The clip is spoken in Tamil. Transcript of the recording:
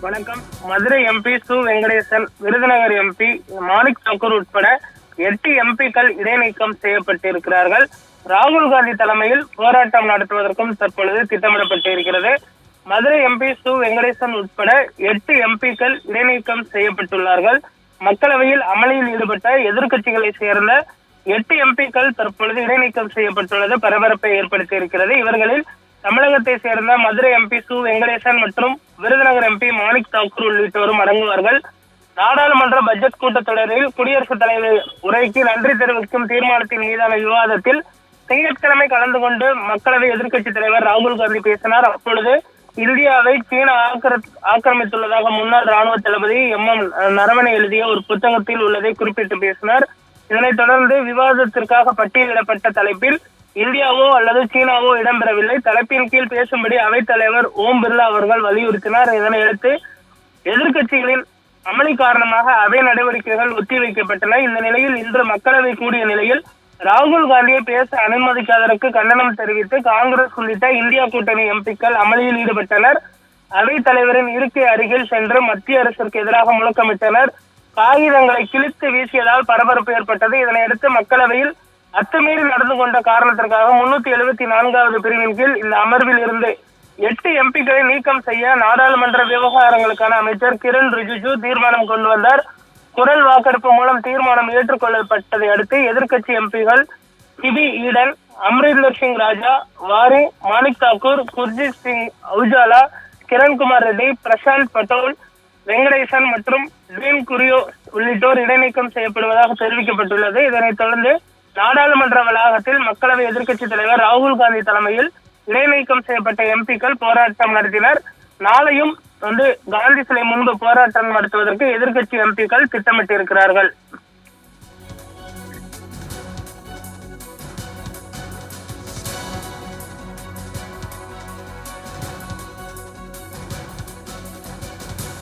வணக்கம். மதுரை எம்பி சு வெங்கடேசன், விருதுநகர் எம்பி மாணிக் தாக்கூர் உட்பட 8 எம்பிக்கள் இடைநீக்கம் செய்யப்பட்டிருக்கிறார்கள். ராகுல் காந்தி தலைமையில் போராட்டம் நடத்துவதற்கும் தற்பொழுது திட்டமிடப்பட்டிருக்கிறது. மதுரை எம்பி சு வெங்கடேசன் உட்பட 8 எம்பிக்கள் இடைநீக்கம் செய்யப்பட்டுள்ளார்கள். மக்களவையில் அமளியில் ஈடுபட்ட எதிர்கட்சிகளை சேர்ந்த 8 எம்பிக்கள் தற்பொழுது இடைநீக்கம் செய்யப்பட்டுள்ளது பரபரப்பை ஏற்படுத்தி இருக்கிறது. இவர்களில் தமிழகத்தை சேர்ந்த மதுரை எம்பி சு வெங்கடேசன் மற்றும் விருதுநகர் எம்பி மாணிக் தாக்கூர் உள்ளிட்டோரும் அடங்குவார்கள். நாடாளுமன்ற பட்ஜெட் கூட்டத்தொடரில் குடியரசுத் தலைவர் உரைக்கு நன்றி தெரிவிக்கும் தீர்மானத்தின் மீதான விவாதத்தில் திங்கட்கிழமை கலந்து கொண்டு மக்களவை எதிர்க்கட்சித் தலைவர் ராகுல் காந்தி பேசினார். அப்பொழுது இந்தியாவை சீனா ஆக்கிரமித்துள்ளதாக முன்னாள் ராணுவ தளபதி எம் நரவணே எழுதிய ஒரு புத்தகத்தில் உள்ளதை குறிப்பிட்டு பேசினார். இதனைத் தொடர்ந்து விவாதத்திற்காக பட்டியலிடப்பட்ட தலைப்பில் இந்தியாவோ அல்லது சீனாவோ இடம்பெறவில்லை. தலைப்பின் கீழ் பேசும்படி அவைத்தலைவர் ஓம் பிர்லா அவர்கள் வலியுறுத்தினார். இதனையடுத்து எதிர்கட்சிகளின் அமளி காரணமாக அவை நடவடிக்கைகள் ஒத்திவைக்கப்பட்டன. இந்த நிலையில் இன்று மக்களவை கூடிய நிலையில் ராகுல் காந்தியை பேச அனுமதிக்காததற்கு கண்டனம் தெரிவித்து காங்கிரஸ் உள்ளிட்ட இந்தியா கூட்டணி எம்பிக்கள் அமளியில் ஈடுபட்டனர். அவைத் தலைவரின் இருக்கை அருகில் சென்று மத்திய அரசிற்கு எதிராக முழக்கமிட்டனர். காகிதங்களை கிழித்து வீசியதால் பரபரப்பு ஏற்பட்டது. இதனையடுத்து மக்களவையில் அத்துமீறி நடந்து கொண்ட காரணத்திற்காக 374வது பிரிவின் கீழ் இந்த அமர்வில் இருந்து 8 எம்பிக்களை நீக்கம் செய்ய நாடாளுமன்ற விவகாரங்களுக்கான அமைச்சர் கிரண் ரிஜிஜு தீர்மானம் கொண்டு வந்தார். குரல் வாக்கெடுப்பு மூலம் தீர்மானம் ஏற்றுக்கொள்ளப்பட்டதை அடுத்து எதிர்க்கட்சி எம்பிகள் சிபி ஈடன், அம்ரிந்தர் சிங் ராஜா, வாரி, மாணிக் தாக்கூர், குர்ஜித் சிங் அவுஜாலா, கிரண்குமார் ரெட்டி, பிரசாந்த் பட்டோல், வெங்கடேசன் மற்றும் டீன் குரியோ உள்ளிட்டோர் இடைநீக்கம் செய்யப்படுவதாக தெரிவிக்கப்பட்டுள்ளது. இதனைத் தொடர்ந்து நாடாளுமன்ற வளாகத்தில் மக்களவை எதிர்க்கட்சித் தலைவர் ராகுல் காந்தி தலைமையில் இடைநீக்கம் செய்யப்பட்ட எம்பிக்கள் போராட்டம் நடத்தினர். நாளையும் காந்தி சிலை முன்பு போராட்டம் நடத்துவதற்கு எதிர்க்கட்சி எம்பிக்கள் திட்டமிட்டிருக்கிறார்கள்.